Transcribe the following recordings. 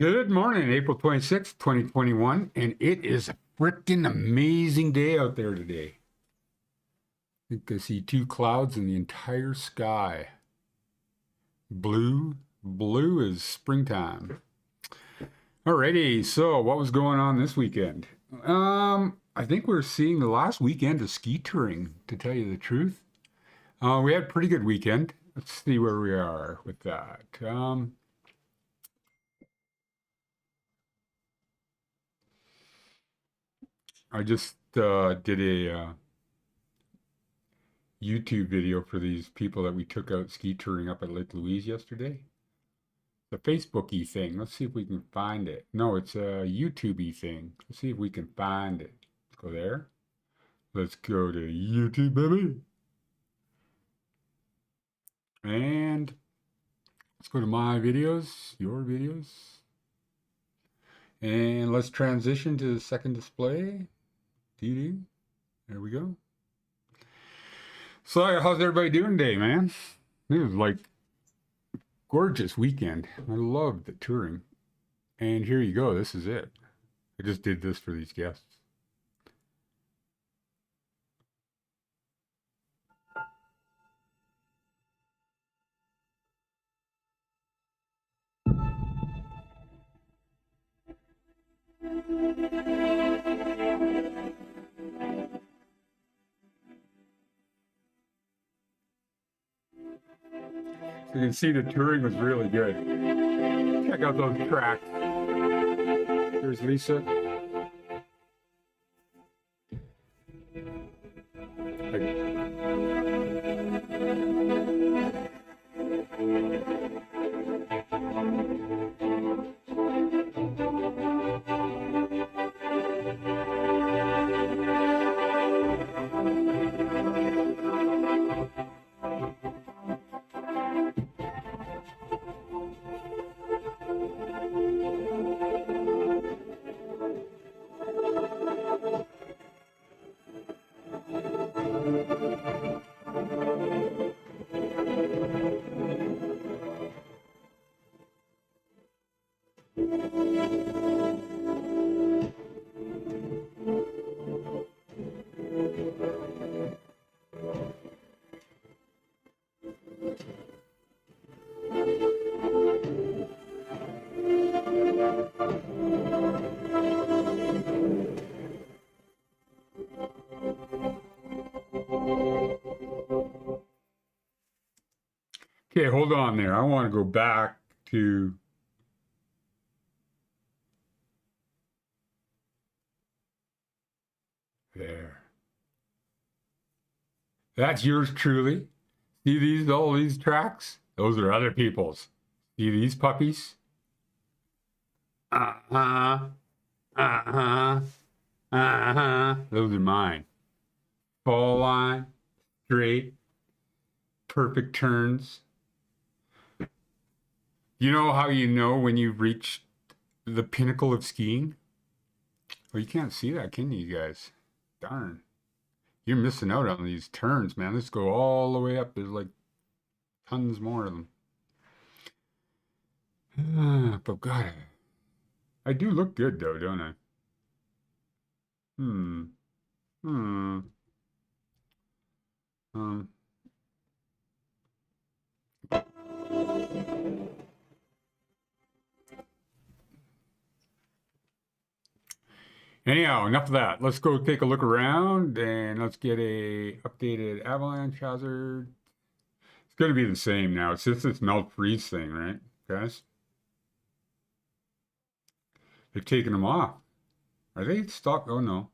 Good morning, April 26th, 2021, and it is a freaking amazing day out there today. You can see two clouds in the entire sky. Blue is springtime. Alrighty, so what was going on this weekend? I think we're seeing the last weekend of ski touring, to tell you the truth. We had a pretty good weekend. Let's see where we are with that. I just did a YouTube video for these people that we took out ski touring up at Lake Louise yesterday. The Facebook-y thing. Let's see if we can find it. No, it's a YouTube-y thing. Let's see if we can find it. Let's go there. Let's go to YouTube, baby. And let's go to my videos, your videos. And let's transition to the second display. DD. There we go. So how's everybody doing today, man? It was like gorgeous weekend. I loved the touring. And here you go. This is it. I just did this for these guests. So you can see the touring was really good. Check out those tracks. There's Lisa. Okay, hold on there. I want to go back to there. That's yours truly. See all these tracks? Those are other people's. See these puppies? Uh-huh. Uh-huh. Uh-huh. Those are mine. Fall line, straight, perfect turns. You know how you know when you've reached the pinnacle of skiing? Well, you can't see that, can you guys? Darn. You're missing out on these turns, man. Let's go all the way up. There's like tons more of them. But God, I do look good though, don't I? Hmm. Hmm. Um. Anyhow, enough of that. Let's go take a look around and let's get a updated avalanche hazard. It's going to be the same now. It's just this melt freeze thing, right, guys? They've taken them off. Are they stopped? Oh no,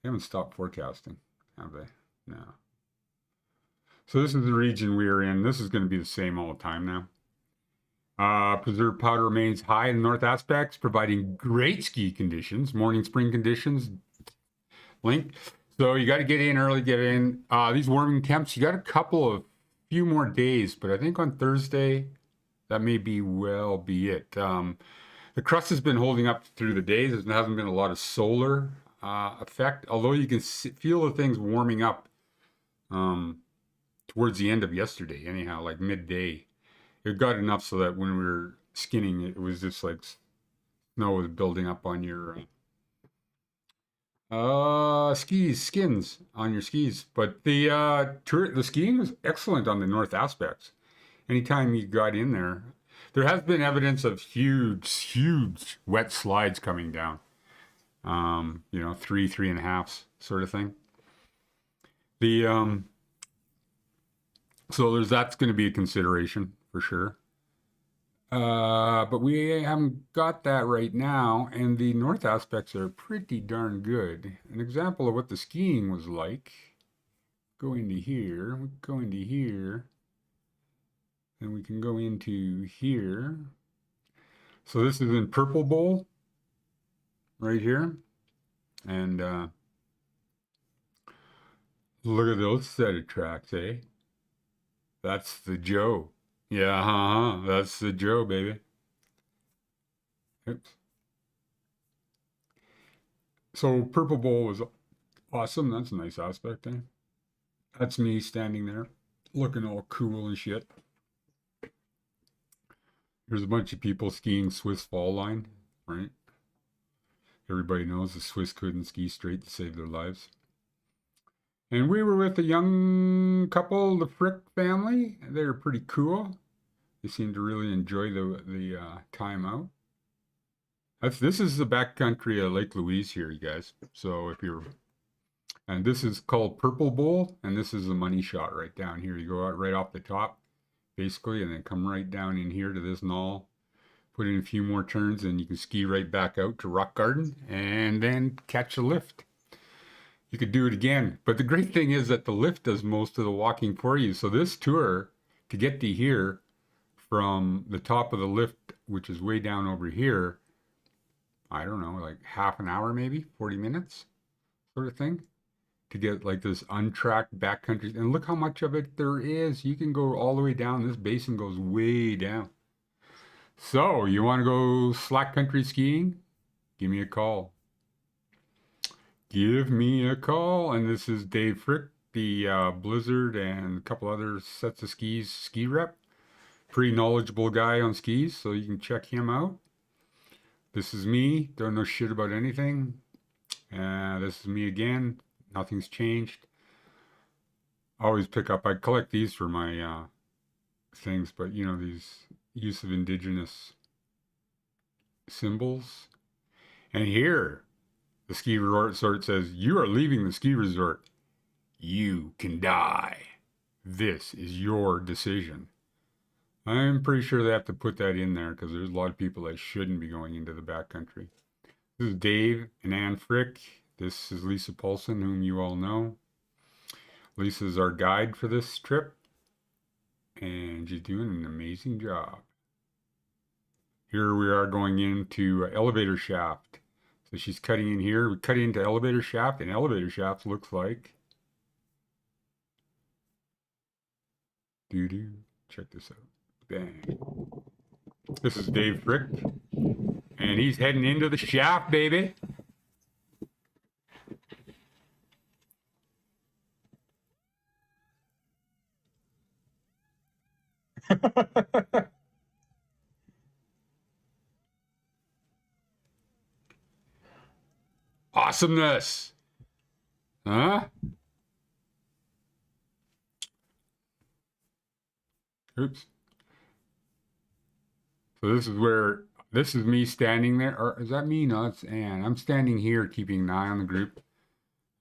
they haven't stopped forecasting, have they? No. So this is the region we are in. This is going to be the same all the time now. Preserved powder remains high in the north aspects, providing great ski conditions, morning spring conditions. Link. So you got to get in early, get in. These warming temps, you got a few more days, but I think on Thursday, that may be it. The crust has been holding up through the days. There hasn't been a lot of solar effect, although you can feel the things warming up towards the end of yesterday, anyhow, like midday. It got enough so that when we were skinning. It was just like snow was building up on your skins on your skis. But the skiing was excellent on the north aspects. Anytime you got in there, there has been evidence of huge wet slides coming down. You know, 3.5 sort of thing. The So that's going to be a consideration for sure. But we haven't got that right now, and the north aspects are pretty darn good. An example of what the skiing was like. Go into here, go into here, and we can go into here. So this is in Purple Bowl, right here, and look at those set of tracks, eh? That's the Joe. Yeah, that's the Joe, baby. Oops. So Purple Bowl was awesome. That's a nice aspect, eh? That's me standing there, looking all cool and shit. There's a bunch of people skiing Swiss fall line, right? Everybody knows the Swiss couldn't ski straight to save their lives. And we were with a young couple, the Frick family. They were pretty cool. They seemed to really enjoy the time out. This is the backcountry of Lake Louise here, you guys. So and this is called Purple Bowl, and this is the money shot right down here. You go out right off the top, basically, and then come right down in here to this knoll, put in a few more turns, and you can ski right back out to Rock Garden, and then catch a lift. You could do it again. But the great thing is that the lift does most of the walking for you. So this tour, to get to here from the top of the lift, which is way down over here, I don't know, like half an hour maybe, 40 minutes sort of thing, to get like this untracked backcountry. And look how much of it there is. You can go all the way down. This basin goes way down. So you want to go slack country skiing? Give me a call. Give me a call. And this is Dave Frick, the Blizzard and a couple other sets of skis ski rep. Pretty knowledgeable guy on skis, so you can check him out. This is me. Don't know shit about anything. This is me again. Nothing's changed. I always I collect these for my things, but you know, these use of indigenous symbols. And here, the ski resort says, "You are leaving the ski resort. You can die. This is your decision." I'm pretty sure they have to put that in there because there's a lot of people that shouldn't be going into the backcountry. This is Dave and Ann Frick. This is Lisa Paulson, whom you all know. Lisa's our guide for this trip, and she's doing an amazing job. Here we are going into elevator shaft. So she's cutting in here. We cut into elevator shaft, and elevator shaft looks like doo-doo. Check this out. Bang. This is Dave Frick, and he's heading into the shaft, baby. Awesomeness. Huh? Oops. So this is me standing there. Or is that me? No, it's Ann. I'm standing here keeping an eye on the group.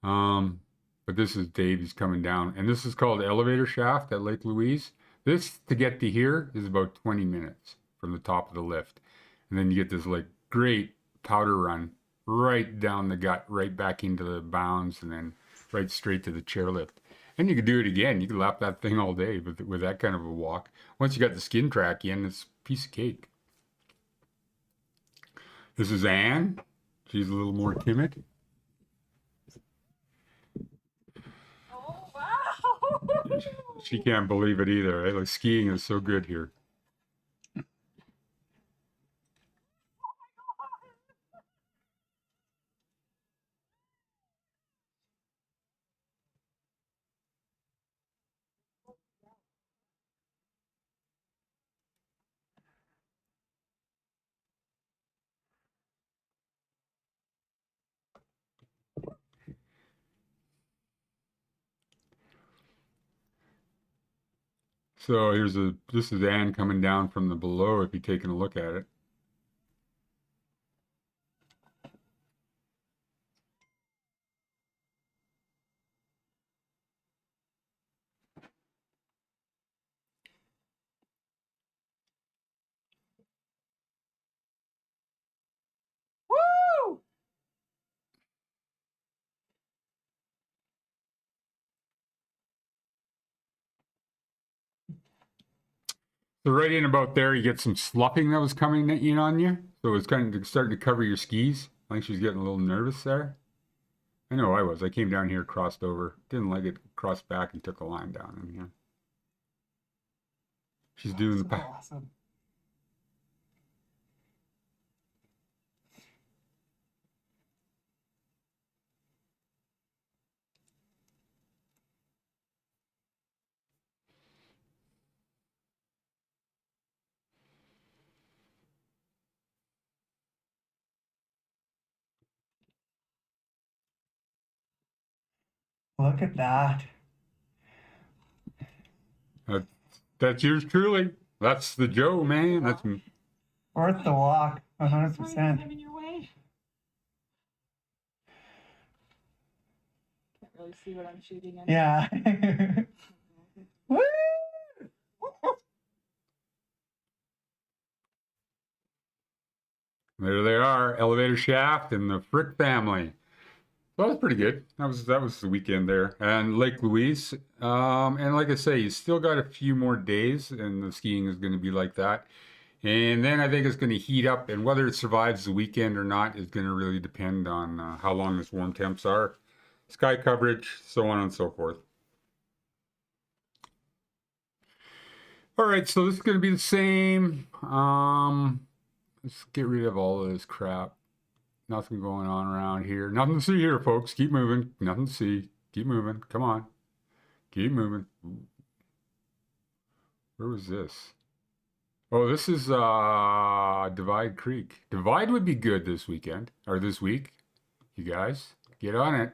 But this is Dave. He's coming down. And this is called elevator shaft at Lake Louise. This, to get to here, is about 20 minutes from the top of the lift. And then you get this like great powder run right down the gut, right back into the bounds, and then right straight to the chairlift. And you could do it again. You could lap that thing all day with that kind of a walk. Once you got the skin track in, it's a piece of cake. This is Ann. She's a little more timid. Oh, wow. She can't believe it either. Right? Like skiing is so good here. So this is Anne coming down from the below if you're taking a look at it. Woo! So right in about there, you get some sloughing that was coming in on you. So it's kind of starting to cover your skis. I think she's getting a little nervous there. I know I was. I came down here, crossed over, didn't like it, crossed back and took a line down in here. She's doing the awesome. Look at that. That's yours truly. That's the Joe, man. That's Worth the walk, 100%. I'm in your way. Can't really see what I'm shooting at. Yeah. Woo! there they are, elevator shaft and the Frick family. So that was pretty good. That was the weekend there, and Lake Louise. And like I say, you still got a few more days, and the skiing is going to be like that. And then I think it's going to heat up, and whether it survives the weekend or not is going to really depend on how long this warm temps are, sky coverage, so on and so forth. All right, so this is going to be the same. Let's get rid of all of this crap. Nothing going on around here. Nothing to see here, folks. Keep moving. Nothing to see. Keep moving. Come on. Keep moving. Ooh. Where was this? Oh, this is Divide Creek. Divide would be good this weekend, or this week. You guys, get on it.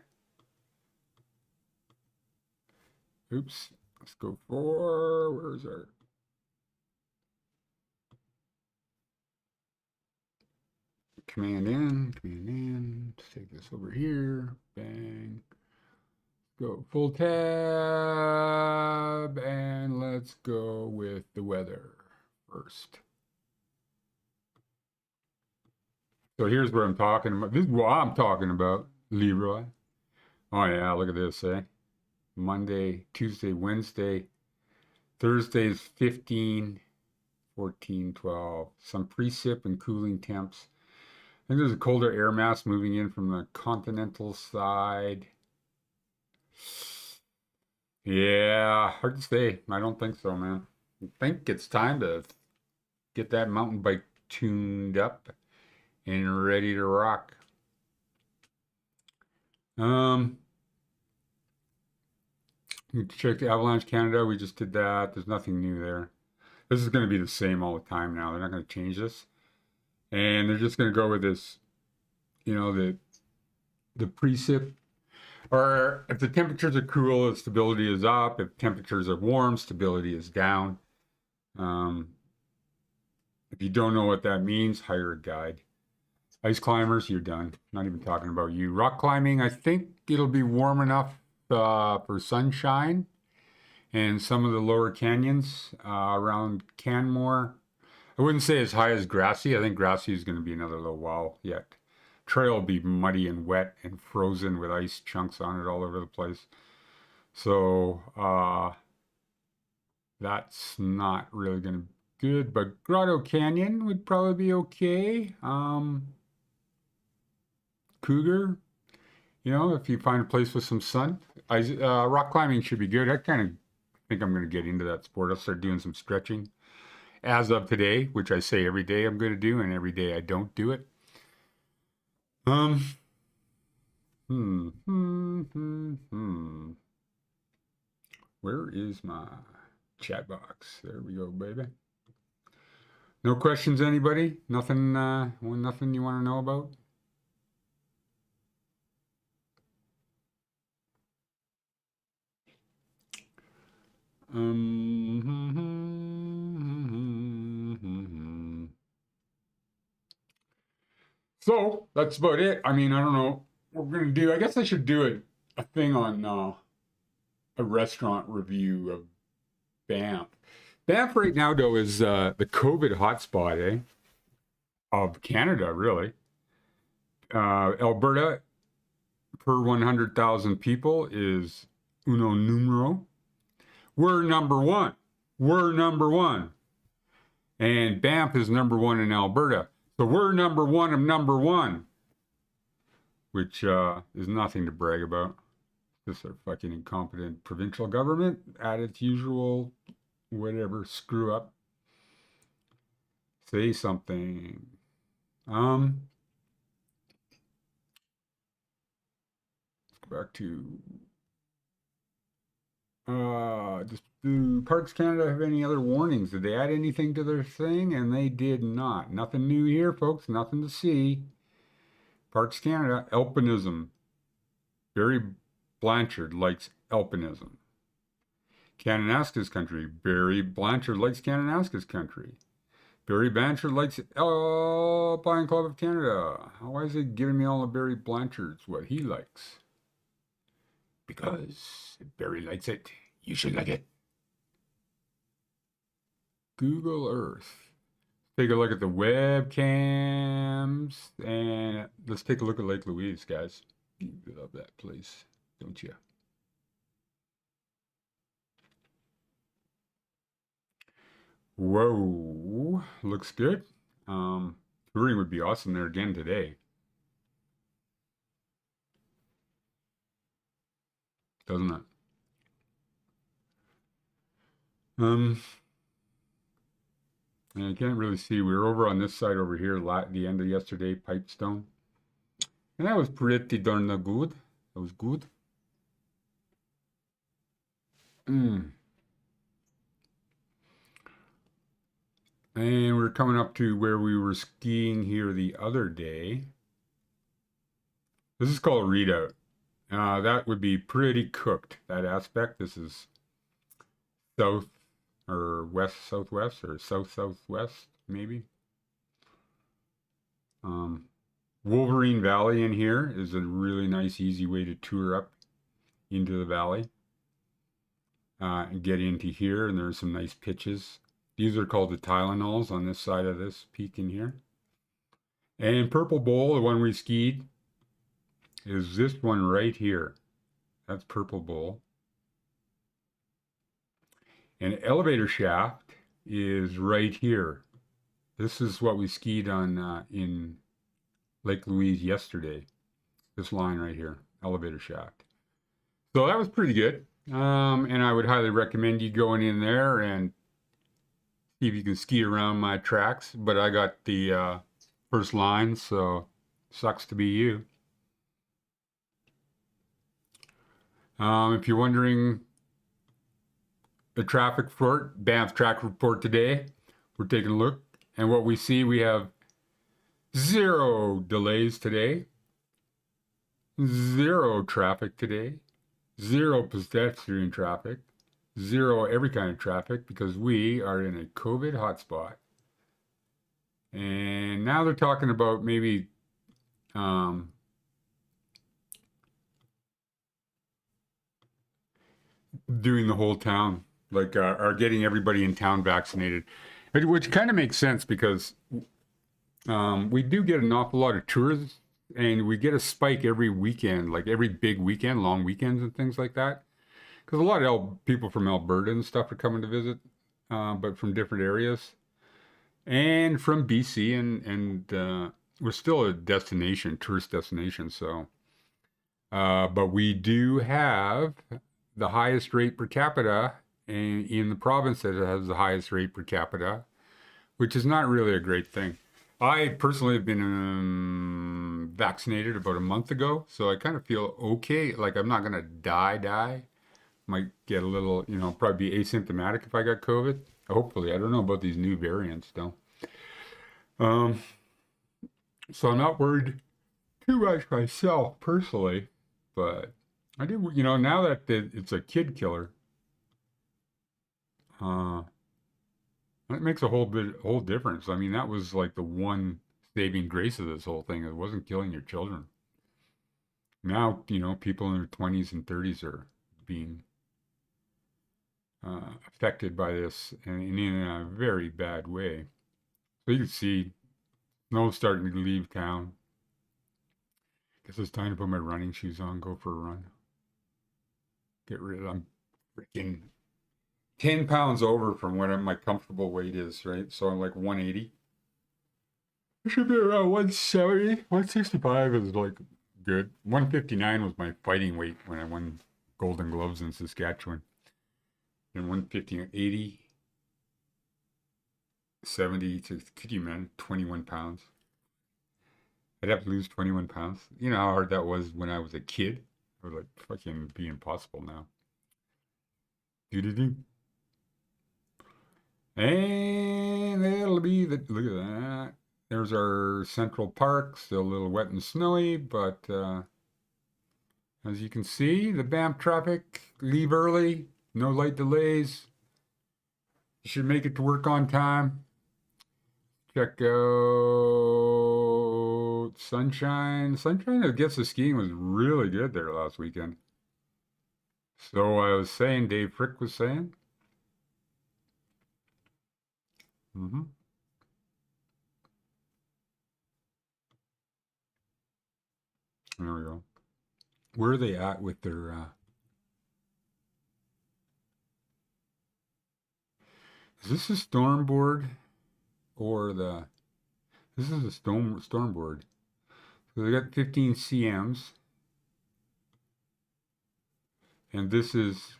Oops. Let's go for, where's our... Command in. Let's take this over here. Bang. Go full tab, and let's go with the weather first. So here's what I'm talking about. This is what I'm talking about, Leroy. Oh yeah, look at this, eh? Monday, Tuesday, Wednesday, Thursday's 15, 14, 12. Some precip and cooling temps. I think there's a colder air mass moving in from the continental side. Yeah, hard to say. I don't think so, man. I think it's time to get that mountain bike tuned up and ready to rock. We checked Avalanche Canada. We just did that. There's nothing new there. This is going to be the same all the time now. They're not going to change this. And they're just going to go with this, you know, the precip. Or if the temperatures are cool, the stability is up. If temperatures are warm, stability is down. If you don't know what that means, hire a guide. Ice climbers, you're done. Not even talking about you. Rock climbing, I think it'll be warm enough for sunshine and some of the lower canyons around Canmore. I wouldn't say as high as Grassy. I think Grassy is going to be another little while yet. Trail will be muddy and wet and frozen with ice chunks on it all over the place. So that's not really going to be good. But Grotto Canyon would probably be okay. Cougar, you know, if you find a place with some sun. Rock climbing should be good. I kind of think I'm going to get into that sport. I'll start doing some stretching as of today, which I say every day I'm going to do, and every day I don't do it. Where is my chat box? There we go, baby. No questions, anybody? Nothing, nothing you want to know about? So that's about it. I mean, I don't know what we're gonna do. I guess I should do a thing on a restaurant review of Banff. Banff right now, though, is the COVID hotspot, of Canada, really. Alberta, per 100,000 people, is uno numero. We're number one. We're number one. And Banff is number one in Alberta. So we're number one of number one, which is nothing to brag about. Just our fucking incompetent provincial government at its usual, whatever, screw up. Say something. Let's go back to just do Parks Canada have any other warnings? Did they add anything to their thing? And they did not. Nothing new here, folks. Nothing to see. Parks Canada, alpinism. Barry Blanchard likes alpinism. Kananaskis country. Barry Blanchard likes Kananaskis country. Barry Blanchard likes Alpine Club of Canada. Why is it giving me all of Barry Blanchard's what he likes? Because if Barry likes it, you should like it. Google Earth. Take a look at the webcams, and let's take a look at Lake Louise, guys. You love that place, don't you? Whoa, looks good. Touring would be awesome there again today. Doesn't it? And I can't really see. We were over on this side over here the end of yesterday, Pipestone. And that was pretty darn good. That was good. And we're coming up to where we were skiing here the other day. This is called Redoubt. That would be pretty cooked, that aspect. This is south or west southwest or south southwest, maybe. Wolverine Valley in here is a really nice, easy way to tour up into the valley and get into here. And there's some nice pitches. These are called the Tylenols on this side of this peak in here. And Purple Bowl, the one we skied, is this one right here. That's Purple Bowl. And Elevator Shaft is right here. This is what we skied on in Lake Louise yesterday. This line right here, Elevator Shaft. So that was pretty good. And I would highly recommend you going in there and see if you can ski around my tracks. But I got the first line, so sucks to be you. If you're wondering the traffic report, Banff track report today, we're taking a look. And what we see, we have 0 delays today, 0 traffic today, 0 pedestrian traffic, 0 every kind of traffic, because we are in a COVID hotspot. And now they're talking about maybe doing the whole town, like are getting everybody in town vaccinated, which kind of makes sense because we do get an awful lot of tourists, and we get a spike every weekend, like every big weekend, long weekends and things like that. Because a lot of people from Alberta and stuff are coming to visit, but from different areas, and from BC, and we're still a destination, tourist destination. So, but we do have the highest rate per capita in the province that has the highest rate per capita, which is not really a great thing. I personally have been vaccinated about a month ago, so I kind of feel okay. Like I'm not going to die. Might get a little, probably be asymptomatic if I got COVID. Hopefully. I don't know about these new variants, though. So I'm not worried too much myself, personally. But I do, now that it's a kid killer, It makes a whole difference. I mean, that was like the one saving grace of this whole thing. It wasn't killing your children. Now, people in their 20s and 30s are being affected by this and in a very bad way. So you can see snow starting to leave town. Guess it's time to put my running shoes on, go for a run. Get rid of them. Freaking 10 pounds over from what my comfortable weight is, right? So I'm like 180. It should be around 170. 165 is like good. 159 was my fighting weight when I won Golden Gloves in Saskatchewan. And 150, 80, 70 to, could you imagine, 21 pounds? I'd have to lose 21 pounds. You know how hard that was when I was a kid? It would like fucking be impossible now. Do-do-do. And that'll be the, look at that. There's our Central Park, still a little wet and snowy, but as you can see, the Banff traffic, leave early, no light delays. You should make it to work on time. Check out Sunshine. Sunshine, I guess the skiing was really good there last weekend. So I was saying, Dave Frick was saying. There we go. Where are they at with their is this a storm board or this is a storm board. So they got 15 CMs. And this is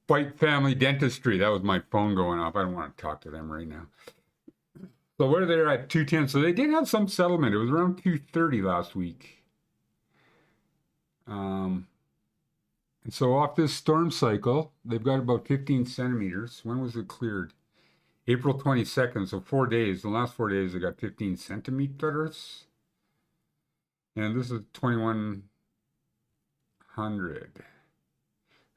White Family Dentistry. That was my phone going off. I don't want to talk to them right now. So where they're at 210. So they did have some settlement. It was around 230 last week. And so off this storm cycle, they've got about 15 centimeters. When was it cleared? April 22nd. So 4 days. The last 4 days, they got 15 centimeters. And this is 2100.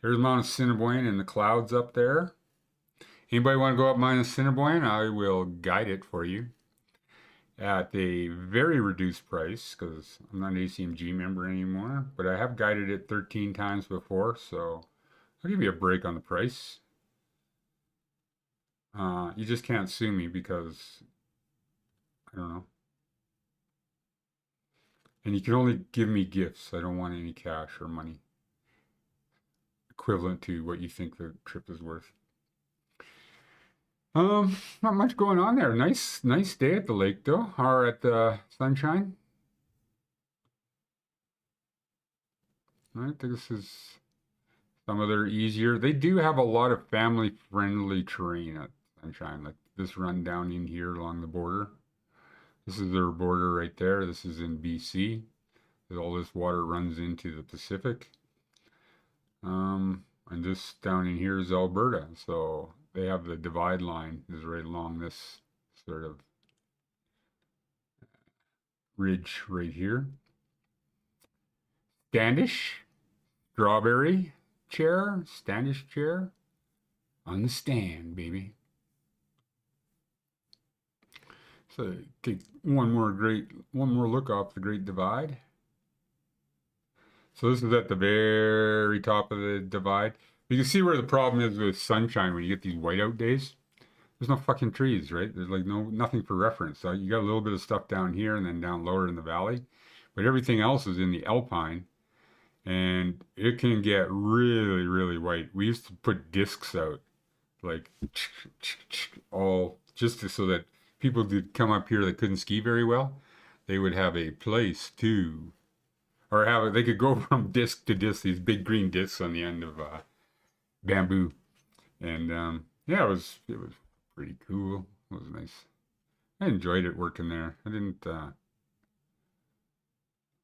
There's Mount Assiniboine and the clouds up there. Anybody want to go up Mount Assiniboine? I will guide it for you at a very reduced price because I'm not an ACMG member anymore, but I have guided it 13 times before, so I'll give you a break on the price. You just can't sue me because, I don't know. And you can only give me gifts. I don't want any cash or money equivalent to what you think the trip is worth. Not much going on there. Nice day at the lake though, or at the Sunshine. I think this is some of their easier. They do have a lot of family-friendly terrain at Sunshine, like this run down in here along the border. This is their border right there. This is in BC. All this water runs into the Pacific. And this down in here is Alberta. So they have the divide line is right along this sort of ridge right here. Standish, strawberry chair, Standish chair on the stand, baby. So take one more look off the Great Divide. So this is at the very top of the divide. You can see where the problem is with Sunshine when you get these whiteout days. There's no fucking trees, right? There's like nothing for reference. So you got a little bit of stuff down here and then down lower in the valley, but everything else is in the alpine, and it can get really, really white. We used to put discs out, like all just so that people did come up here that couldn't ski very well, they would have a place to. Or they could go from disc to disc, these big green discs on the end of bamboo. And yeah, it was pretty cool. It was nice. I enjoyed it working there. I didn't, the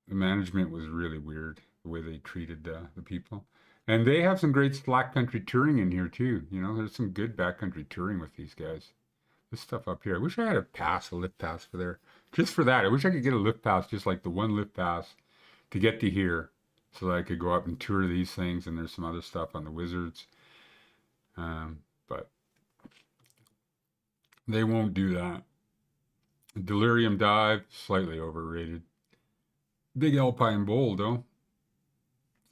management was really weird. the way they treated the people. And they have some great slack country touring in here too. You know, there's some good backcountry touring with these guys. This stuff up here. I wish I had a lift pass for there. Just for that. I wish I could get a lift pass, just like the one lift pass to get to here so that I could go up and tour these things. And there's some other stuff on the Wizards. But they won't do that. Delirium Dive, slightly overrated. Big Alpine Bowl, though.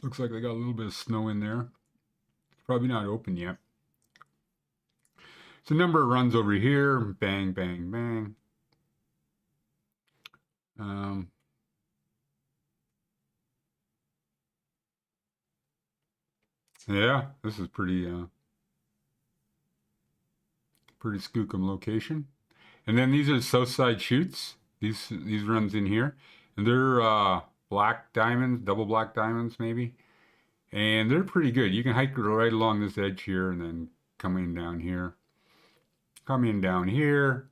Looks like they got a little bit of snow in there. It's probably not open yet. So number of runs over here. Bang, bang, bang. Yeah, this is pretty skookum location. And then these are south side chutes. These runs in here. And they're black diamonds, double black diamonds maybe. And they're pretty good. You can hike right along this edge here and then come in down here. Come in down here.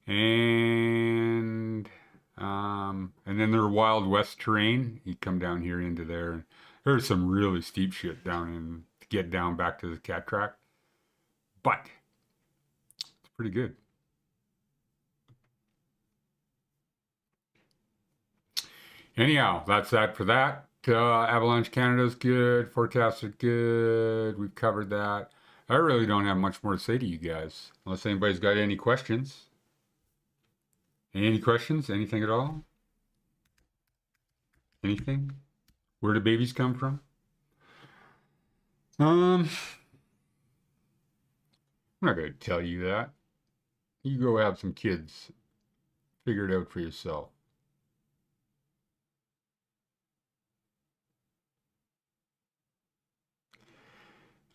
And then they're Wild West terrain. You come down here into there. There's some really steep shit down in to get down back to the cat track. But it's pretty good. Anyhow, that's that for that. Avalanche Canada's good. Forecasts are good. We've covered that. I really don't have much more to say to you guys. Unless anybody's got any questions. Any questions? Anything at all? Anything? Where do babies come from? I'm not going to tell you that. You go have some kids. Figure it out for yourself.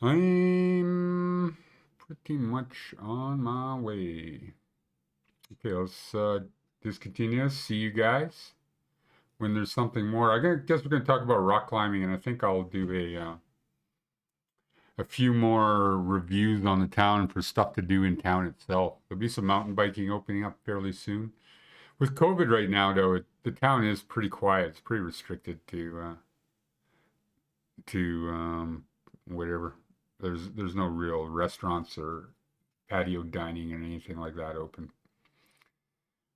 I'm pretty much on my way. Okay, let's discontinue. See you guys when there's something more. I guess we're going to talk about rock climbing, and I think I'll do a few more reviews on the town for stuff to do in town itself. There'll be some mountain biking opening up fairly soon. With COVID right now, though, the town is pretty quiet. It's pretty restricted to whatever. There's no real restaurants or patio dining and anything like that open.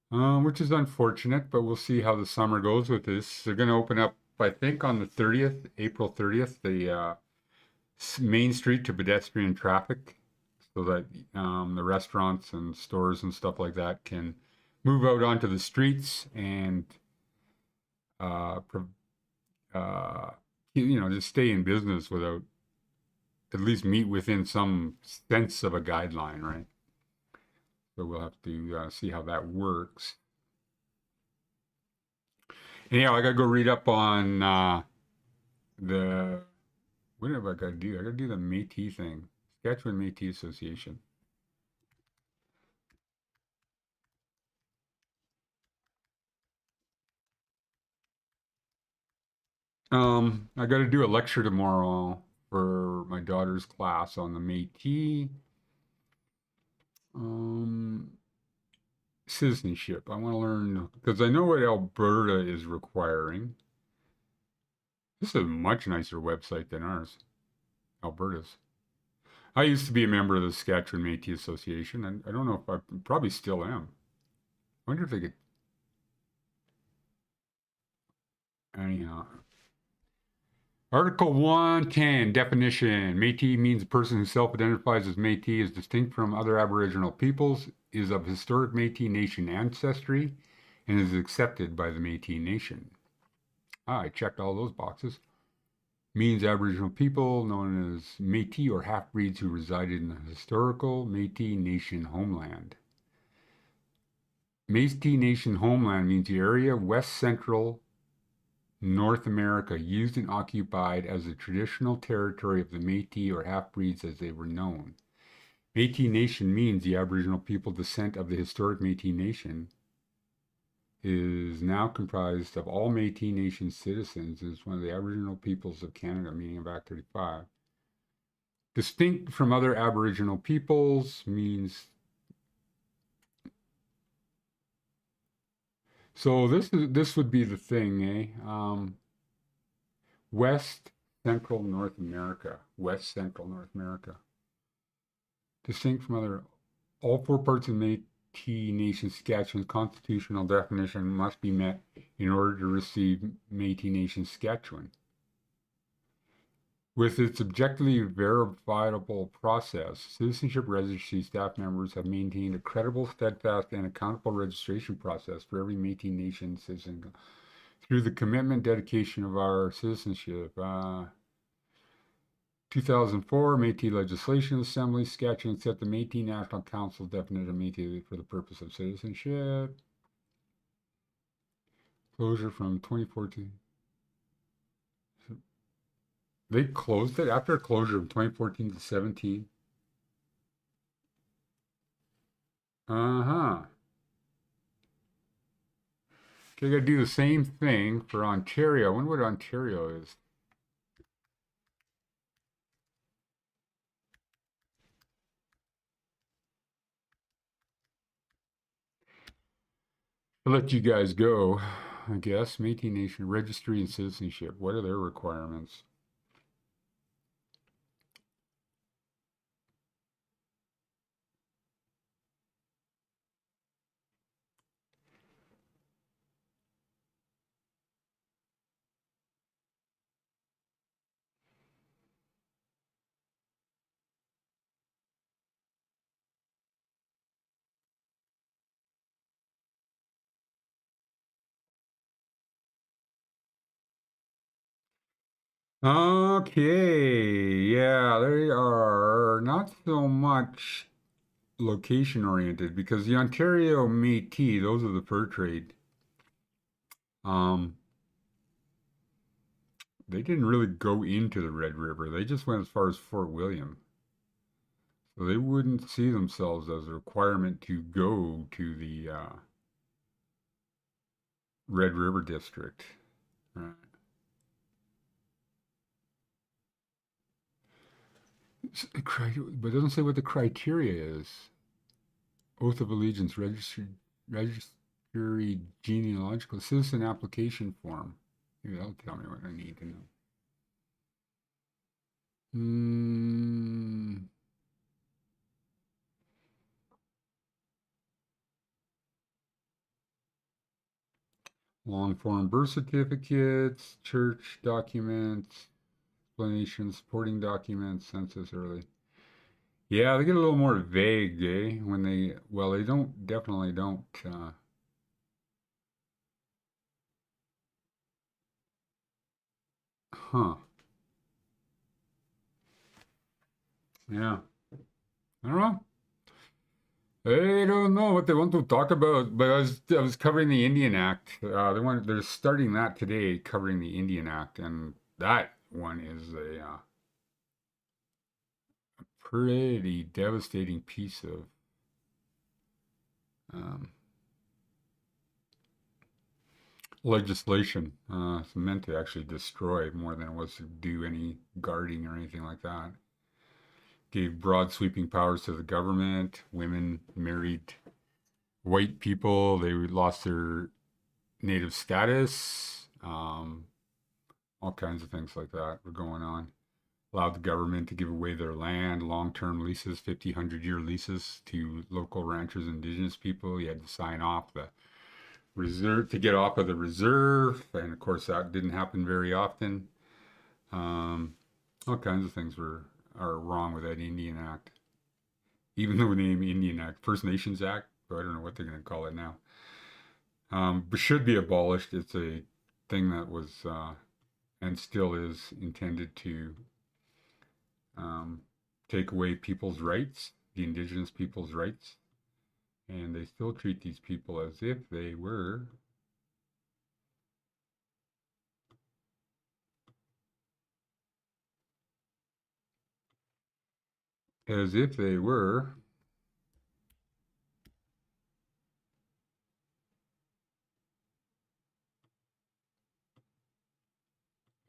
Which is unfortunate, but we'll see how the summer goes with this. They're going to open up, I think, on the 30th, April 30th, the main street to pedestrian traffic so that the restaurants and stores and stuff like that can move out onto the streets and just stay in business without at least meet within some sense of a guideline, right? So we'll have to see how that works. Anyhow, I got to go read up on what have I got to do? I got to do the Métis thing. Saskatchewan Métis Association. I got to do a lecture tomorrow for my daughter's class on the Métis citizenship. I want to learn because I know what Alberta is requiring. This is a much nicer website than ours, Alberta's. I used to be a member of the Saskatchewan Métis Association, and I don't know if I probably still am. I wonder if they could. Anyhow. Article 110, definition. Métis means a person who self-identifies as Métis is distinct from other Aboriginal peoples, is of historic Métis Nation ancestry, and is accepted by the Métis Nation. I checked all those boxes. Means Aboriginal people known as Métis or half-breeds who resided in the historical Métis Nation homeland. Métis Nation homeland means the area of West Central North America used and occupied as the traditional territory of the Métis or half-breeds as they were known. Métis Nation means the Aboriginal people descent of the historic Métis Nation is now comprised of all Métis Nation citizens. Is one of the Aboriginal peoples of Canada, meaning of Act 35. Distinct from other Aboriginal peoples means. So this would be the thing, eh? West Central North America. West Central North America. Distinct from other, all four parts of Métis Nation Saskatchewan's constitutional definition must be met in order to receive Métis Nation Saskatchewan. With its objectively verifiable process, citizenship registry staff members have maintained a credible, steadfast, and accountable registration process for every Métis Nation citizen through the commitment, dedication of our citizenship. 2004, Métis Legislation Assembly, Saskatchewan set the Métis National Council's definition of Métis for the purpose of citizenship. Closure from 2014. They closed it after a closure from 2014 to 17. Uh-huh. Okay, gotta do the same thing for Ontario. I wonder what Ontario is. I'll let you guys go, I guess. Métis Nation Registry and Citizenship. What are their requirements? Okay, yeah, they are not so much location oriented because the Ontario Métis, those are the fur trade. They didn't really go into the Red River. They just went as far as Fort William. So they wouldn't see themselves as a requirement to go to the Red River District. Right. But it doesn't say what the criteria is. Oath of Allegiance, registry genealogical, citizen application form. Maybe that'll tell me what I need to know. Long form birth certificates, church documents, explanations, supporting documents, census early. Yeah, they get a little more vague, eh? When they, well, they definitely don't. Huh. Yeah. I don't know. I don't know what they want to talk about, but I was covering the Indian Act. They're starting that today, covering the Indian Act, and that one is a pretty devastating piece of legislation. It's meant to actually destroy more than it was to do any guarding or anything like that. Gave broad sweeping powers to the government. Women married white people. They lost their native status. All kinds of things like that were going on. Allowed the government to give away their land, long-term leases, 50, 100-year leases to local ranchers and indigenous people. You had to sign off the reserve to get off of the reserve, and of course that didn't happen very often. All kinds of things are wrong with that Indian Act. Even though the name Indian Act, First Nations Act, I don't know what they're going to call it now. But should be abolished. It's a thing that was and still is intended to take away people's rights, the indigenous people's rights, and they still treat these people as if they were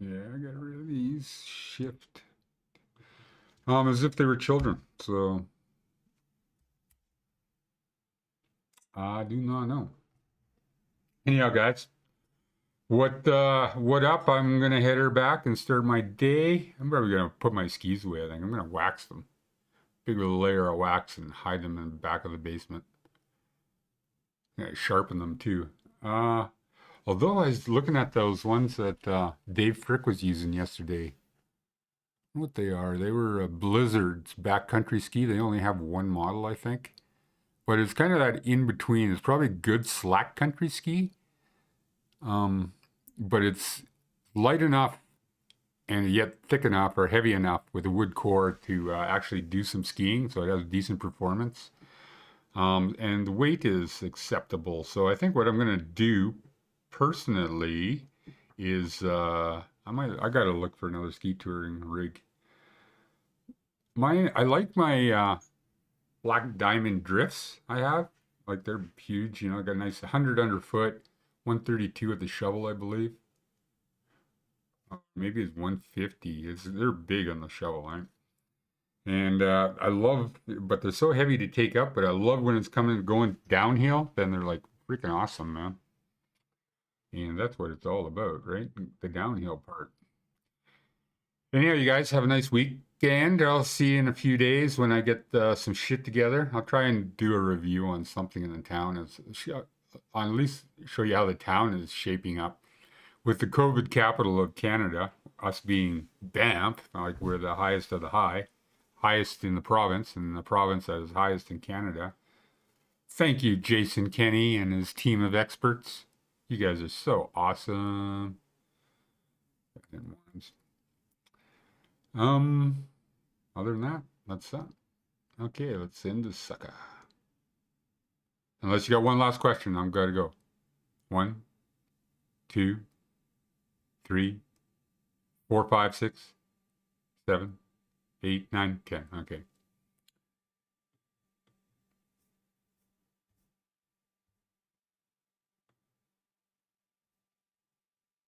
yeah, I got rid of these, shift, as if they were children. So I do not know. Anyhow, guys, What up? I'm gonna head her back and start my day. I'm probably gonna put my skis away. I think I'm gonna wax them. Big layer of wax and hide them in the back of the basement. Yeah, sharpen them too. Although I was looking at those ones that Dave Frick was using yesterday. What they are? They were Blizzard's backcountry ski. They only have one model, I think. But it's kind of that in between. It's probably good slack country ski. But it's light enough and yet thick enough or heavy enough with a wood core to actually do some skiing. So it has decent performance. And the weight is acceptable. So I think what I'm going to do personally is I got to look for another ski touring rig. I like my black diamond drifts I have. Like they're huge, I got a nice 100 underfoot, 132 at the shovel, I believe. Maybe it's 150. They're big on the shovel, right? And I love, but they're so heavy to take up, but I love when it's going downhill, then they're like freaking awesome, man. And that's what it's all about, right? The downhill part. Anyhow, you guys have a nice weekend. I'll see you in a few days when I get some shit together. I'll try and do a review on something in the town. I'll at least show you how the town is shaping up. With the COVID capital of Canada, us being Banff, like we're the highest of the highest in the province, and the province that is highest in Canada. Thank you, Jason Kenny and his team of experts. You guys are so awesome. Other than that, that's that. Okay, let's end the sucker. Unless you got one last question, I'm gotta go. 1, 2, 3, 4, 5, 6, 7, 8, 9, 10. Okay.